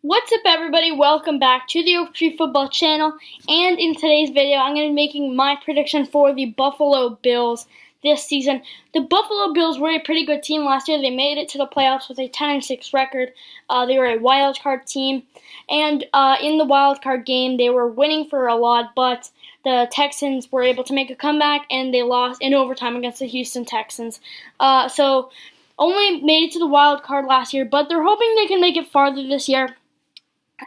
What's up, everybody? Welcome back to the Oak Tree Football channel, and in today's video I'm going to be making my prediction for the Buffalo Bills this season. The Buffalo Bills were a pretty good team last year. They made it to the playoffs with a 10-6 record. They were a wild card team, and in the wild card game they were winning for a lot, but the Texans were able to make a comeback and they lost in overtime against the Houston Texans. So only made it to the wild card last year, but they're hoping they can make it farther this year.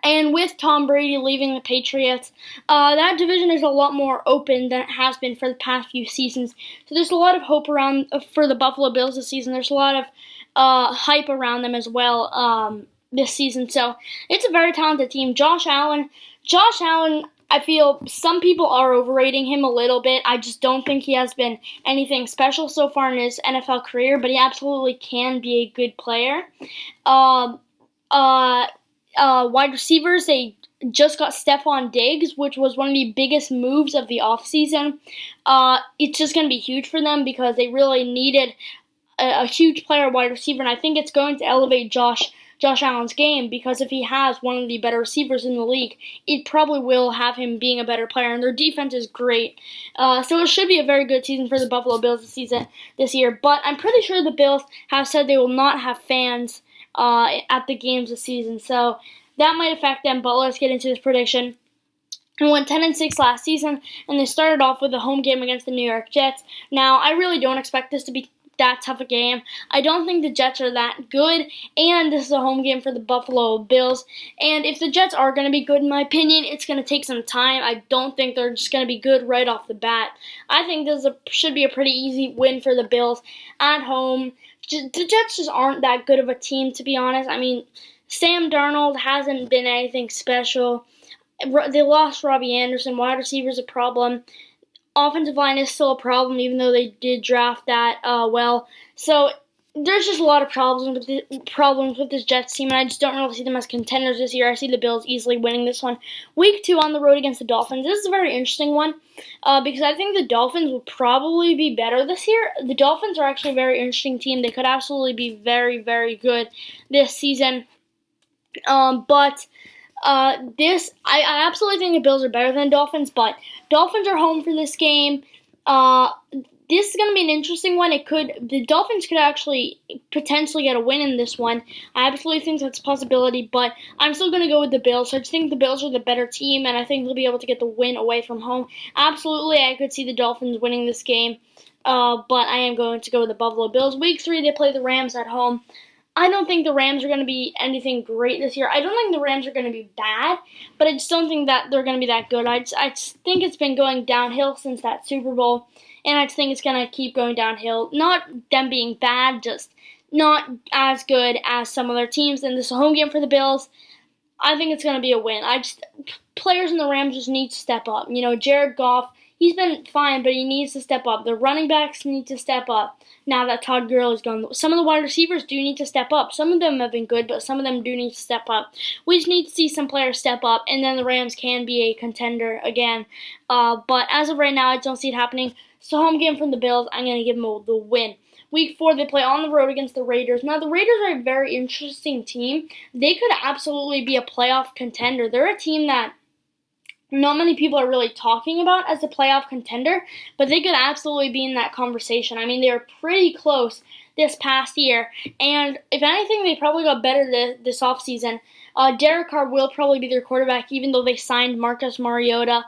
And with Tom Brady leaving the Patriots, that division is a lot more open than it has been for the past few seasons. So there's a lot of hope around for the Buffalo Bills this season. There's a lot of hype around them as well this season. So it's a very talented team. Josh Allen, I feel some people are overrating him a little bit. I just don't think he has been anything special so far in his NFL career, but he absolutely can be a good player. Wide receivers, they just got Stefon Diggs, which was one of the biggest moves of the offseason. It's just going to be huge for them because they really needed a huge player wide receiver, and I think it's going to elevate Josh Allen's game because if he has one of the better receivers in the league, it probably will have him being a better player, and their defense is great. So it should be a very good season for the Buffalo Bills this year, but I'm pretty sure the Bills have said they will not have fans at the games this season, so that might affect them, but let's get into this prediction. They went 10-6 last season, and they started off with a home game against the New York Jets. Now, I really don't expect this to be that tough a game. I don't think the Jets are that good, and this is a home game for the Buffalo Bills. And if the Jets are going to be good, in my opinion, it's going to take some time. I don't think they're just going to be good right off the bat. I think this should be a pretty easy win for the Bills at home. The Jets just aren't that good of a team, to be honest. I mean, Sam Darnold hasn't been anything special. They lost Robbie Anderson. Wide receiver's a problem. Offensive line is still a problem, even though they did draft that well. So there's just a lot of problems with this Jets team, and I just don't really see them as contenders this year. I see the Bills easily winning this one. Week 2 on the road against the Dolphins. This is a very interesting one because I think the Dolphins will probably be better this year. The Dolphins are actually a very interesting team. They could absolutely be very, very good this season. I absolutely think the Bills are better than Dolphins, but Dolphins are home for this game. This is going to be an interesting one. The Dolphins could actually potentially get a win in this one. I absolutely think that's a possibility, but I'm still going to go with the Bills. So I just think the Bills are the better team, and I think they'll be able to get the win away from home. Absolutely, I could see the Dolphins winning this game, but I am going to go with the Buffalo Bills. Week 3, they play the Rams at home. I don't think the Rams are going to be anything great this year. I don't think the Rams are going to be bad, but I just don't think that they're going to be that good. I just think it's been going downhill since that Super Bowl, and I just think it's going to keep going downhill. Not them being bad, just not as good as some other teams. And this is a home game for the Bills. I think it's going to be a win. Players in the Rams just need to step up. You know, Jared Goff, he's been fine, but he needs to step up. The running backs need to step up now that Todd Gurley's gone. Some of the wide receivers do need to step up. Some of them have been good, but some of them do need to step up. We just need to see some players step up, and then the Rams can be a contender again. But as of right now, I don't see it happening. So home game from the Bills, I'm going to give them the win. Week 4, they play on the road against the Raiders. Now, the Raiders are a very interesting team. They could absolutely be a playoff contender. They're a team that not many people are really talking about as a playoff contender, but they could absolutely be in that conversation. I mean, they were pretty close this past year, and if anything, they probably got better this offseason. Derek Carr will probably be their quarterback, even though they signed Marcus Mariota.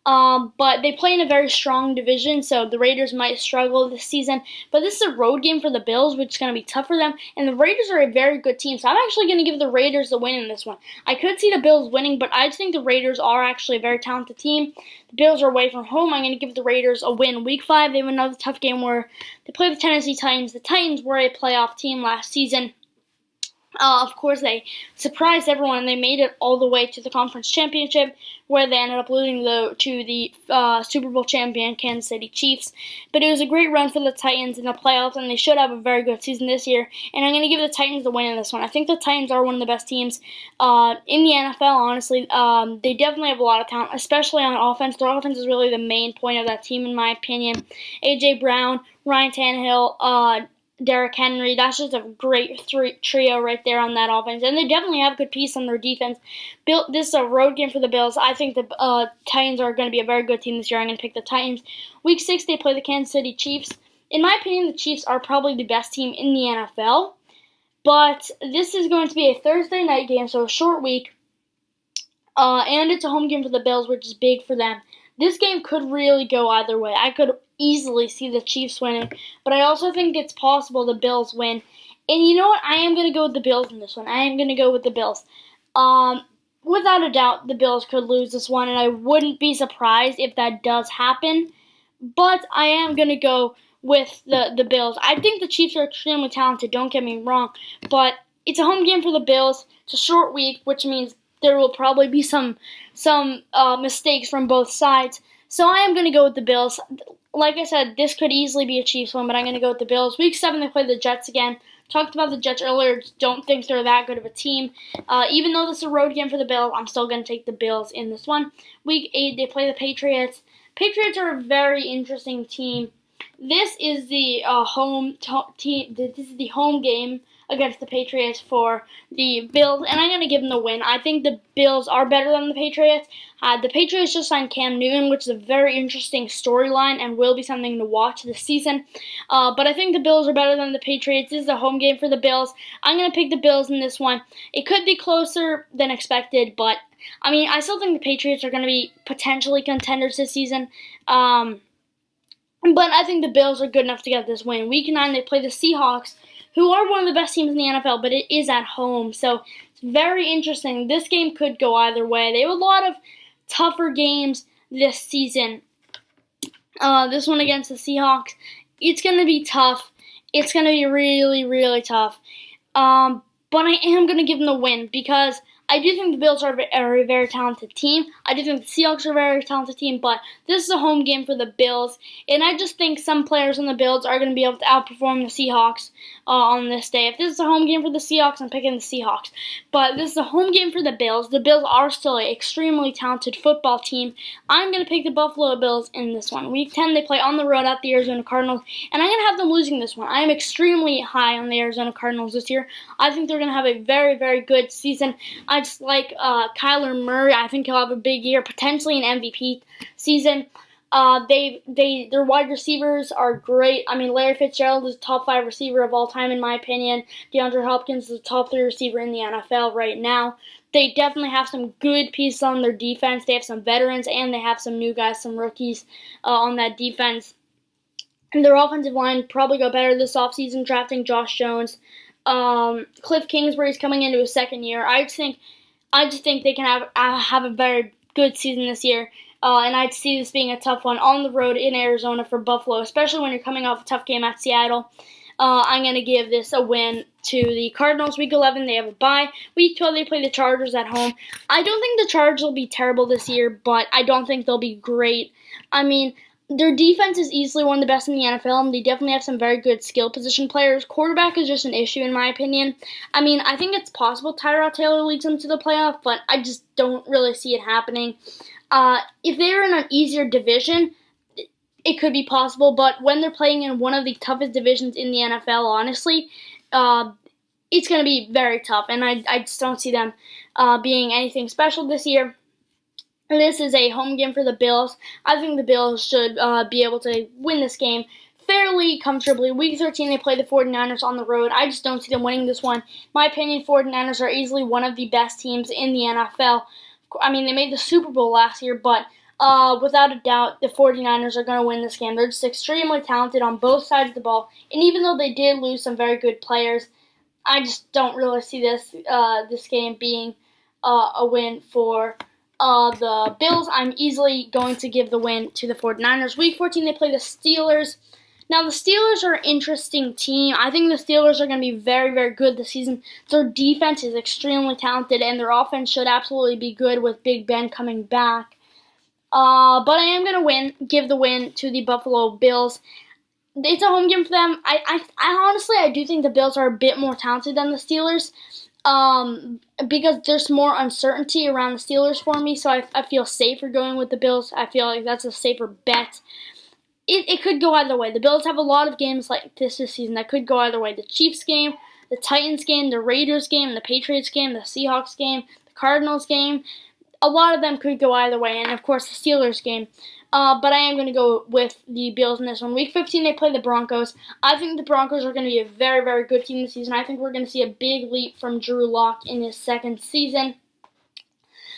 But they play in a very strong division, so the Raiders might struggle this season. But this is a road game for the Bills, which is going to be tough for them. And the Raiders are a very good team, so I'm actually going to give the Raiders the win in this one. I could see the Bills winning, but I just think the Raiders are actually a very talented team. The Bills are away from home. I'm going to give the Raiders a win. Week 5, they have another tough game where they play the Tennessee Titans. The Titans were a playoff team last season. Of course, they surprised everyone, and they made it all the way to the conference championship, where they ended up losing to the Super Bowl champion Kansas City Chiefs. But it was a great run for the Titans in the playoffs, and they should have a very good season this year. And I'm going to give the Titans the win in this one. I think the Titans are one of the best teams in the NFL, honestly. They definitely have a lot of talent, especially on offense. Their offense is really the main point of that team, in my opinion. A.J. Brown, Ryan Tannehill, Derrick Henry. That's just a great trio right there on that offense. And they definitely have a good piece on their defense. This is a road game for the Bills. I think the Titans are going to be a very good team this year. I'm going to pick the Titans. Week 6, they play the Kansas City Chiefs. In my opinion, the Chiefs are probably the best team in the NFL. But this is going to be a Thursday night game, so a short week. And it's a home game for the Bills, which is big for them. This game could really go either way. I could easily see the Chiefs winning, but I also think it's possible the Bills win. And you know what? I am going to go with the Bills in this one. I am going to go with the Bills. Without a doubt, the Bills could lose this one, and I wouldn't be surprised if that does happen. But I am going to go with the Bills. I think the Chiefs are extremely talented, don't get me wrong, but it's a home game for the Bills. It's a short week, which means there will probably be some mistakes from both sides. So I am going to go with the Bills. Like I said, this could easily be a Chiefs win, but I'm going to go with the Bills. Week 7, they play the Jets again. Talked about the Jets earlier. Don't think they're that good of a team. Even though this is a road game for the Bills, I'm still going to take the Bills in this one. Week 8, they play the Patriots. Patriots are a very interesting team. This is the home team. This is the home game against the Patriots for the Bills, and I'm going to give them the win. I think the Bills are better than the Patriots. The Patriots just signed Cam Newton, which is a very interesting storyline and will be something to watch this season. But I think the Bills are better than the Patriots. This is a home game for the Bills. I'm going to pick the Bills in this one. It could be closer than expected, but I mean, I still think the Patriots are going to be potentially contenders this season. But I think the Bills are good enough to get this win. Week 9, they play the Seahawks, who are one of the best teams in the NFL, but it is at home. So it's very interesting. This game could go either way. They have a lot of tougher games this season. This one against the Seahawks, it's going to be tough. It's going to be really, really tough. But I am going to give them the win because I do think the Bills are a very talented team. I do think the Seahawks are a very talented team, but this is a home game for the Bills. And I just think some players on the Bills are going to be able to outperform the Seahawks on this day. If this is a home game for the Seahawks, I'm picking the Seahawks. But this is a home game for the Bills. The Bills are still an extremely talented football team. I'm going to pick the Buffalo Bills in this one. Week 10, they play on the road at the Arizona Cardinals, and I'm going to have them losing this one. I am extremely high on the Arizona Cardinals this year. I think they're going to have a very, very good season. I just like Kyler Murray. I think he'll have a big year, potentially an MVP season. Their wide receivers are great. I mean, Larry Fitzgerald is the top 5 receiver of all time, in my opinion. DeAndre Hopkins is the top 3 receiver in the NFL right now. They definitely have some good pieces on their defense. They have some veterans, and they have some new guys, some rookies on that defense. And their offensive line probably got better this offseason, drafting Josh Jones. Cliff Kingsbury's coming into his second year. I just think they can have a very good season this year. And I'd see this being a tough one on the road in Arizona for Buffalo, especially when you're coming off a tough game at Seattle. I'm going to give this a win to the Cardinals. Week 11, they have a bye. Week 12, they play the Chargers at home. I don't think the Chargers will be terrible this year, but I don't think they'll be great. I mean, their defense is easily one of the best in the NFL, and they definitely have some very good skill position players. Quarterback is just an issue, in my opinion. I mean, I think it's possible Tyrod Taylor leads them to the playoff, but I just don't really see it happening. If they're in an easier division, it could be possible, but when they're playing in one of the toughest divisions in the NFL, honestly, it's going to be very tough, and I just don't see them being anything special this year. This is a home game for the Bills. I think the Bills should be able to win this game fairly comfortably. Week 13, they play the 49ers on the road. I just don't see them winning this one. In my opinion, 49ers are easily one of the best teams in the NFL. I mean, they made the Super Bowl last year, but without a doubt, the 49ers are going to win this game. They're just extremely talented on both sides of the ball. And even though they did lose some very good players, I just don't really see this game being a win for the Bills. I'm easily going to give the win to the 49ers. Week 14, they play the Steelers. Now, the Steelers are an interesting team. I think the Steelers are going to be very, very good this season. Their defense is extremely talented, and their offense should absolutely be good with Big Ben coming back. But I am going to give the win to the Buffalo Bills. It's a home game for them. I honestly do think the Bills are a bit more talented than the Steelers. Because there's more uncertainty around the Steelers for me, so I feel safer going with the Bills. I feel like that's a safer bet. it could go either way. The Bills have a lot of games like this season that could go either way. The Chiefs game, the Titans game, the Raiders game, the Patriots game, the Seahawks game, the Cardinals game. A lot of them could go either way, and of course the Steelers game. But I am going to go with the Bills in this one. Week 15, they play the Broncos. I think the Broncos are going to be a very, very good team this season. I think we're going to see a big leap from Drew Lock in his second season.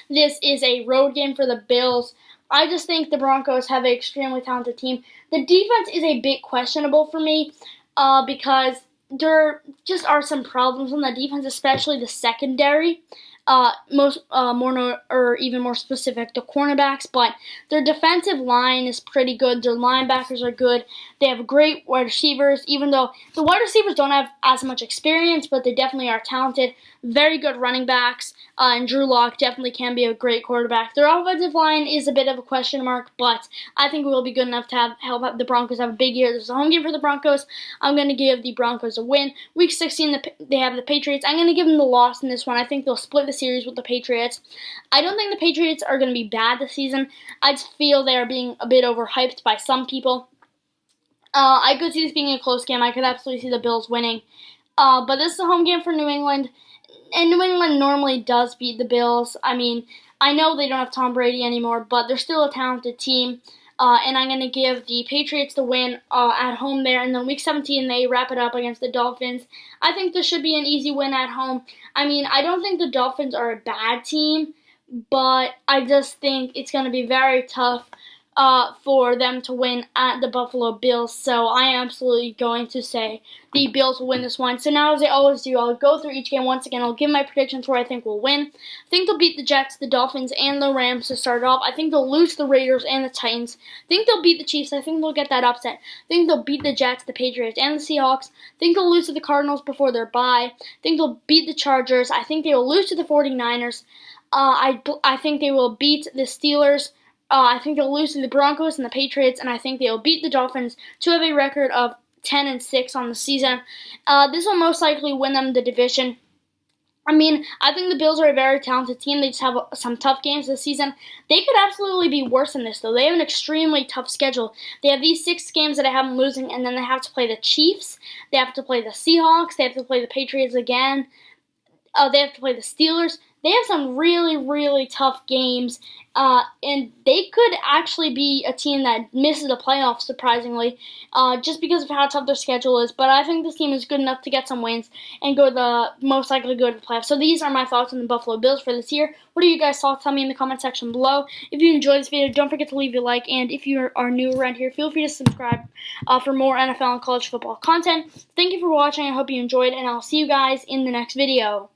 This is a road game for the Bills. I just think the Broncos have an extremely talented team. The defense is a bit questionable for me because there just are some problems on the defense, especially the secondary. Even more specific, the cornerbacks, but their defensive line is pretty good. Their linebackers are good. They have great wide receivers, even though the wide receivers don't have as much experience, but they definitely are talented. Very good running backs, and Drew Lock definitely can be a great quarterback. Their offensive line is a bit of a question mark, but I think we will be good enough to help the Broncos have a big year. This is a home game for the Broncos. I'm going to give the Broncos a win. Week 16, they have the Patriots. I'm going to give them the loss in this one. I think they'll split the series with the Patriots. I don't think the Patriots are going to be bad this season. I just feel they are being a bit overhyped by some people. I could see this being a close game. I could absolutely see the Bills winning. But this is a home game for New England. And New England normally does beat the Bills. I mean, I know they don't have Tom Brady anymore, but they're still a talented team. And I'm going to give the Patriots the win at home there. And then Week 17, they wrap it up against the Dolphins. I think this should be an easy win at home. I mean, I don't think the Dolphins are a bad team, but I just think it's going to be very tough for them to win at the Buffalo Bills. So I am absolutely going to say the Bills will win this one. So now, as I always do, I'll go through each game once again. I'll give my predictions where I think will win. I think they'll beat the Jets, the Dolphins, and the Rams to start off. I think they'll lose the Raiders and the Titans. I think they'll beat the Chiefs. I think they'll get that upset. I think they'll beat the Jets, the Patriots, and the Seahawks. I think they'll lose to the Cardinals before their bye. I think they'll beat the Chargers. I think they will lose to the 49ers. I think they will beat the Steelers. I think they'll lose to the Broncos and the Patriots, and I think they'll beat the Dolphins to have a record of 10-6 on the season. This will most likely win them the division. I mean, I think the Bills are a very talented team. They just have some tough games this season. They could absolutely be worse than this, though. They have an extremely tough schedule. They have these 6 games that I have them losing, and then they have to play the Chiefs. They have to play the Seahawks. They have to play the Patriots again. They have to play the Steelers. They have some really, really tough games, and they could actually be a team that misses the playoffs, surprisingly, just because of how tough their schedule is. But I think this team is good enough to get some wins and most likely go to the playoffs. So these are my thoughts on the Buffalo Bills for this year. What are you guys' thoughts? Tell me in the comment section below. If you enjoyed this video, don't forget to leave a like, and if you are new around here, feel free to subscribe for more NFL and college football content. Thank you for watching. I hope you enjoyed, and I'll see you guys in the next video.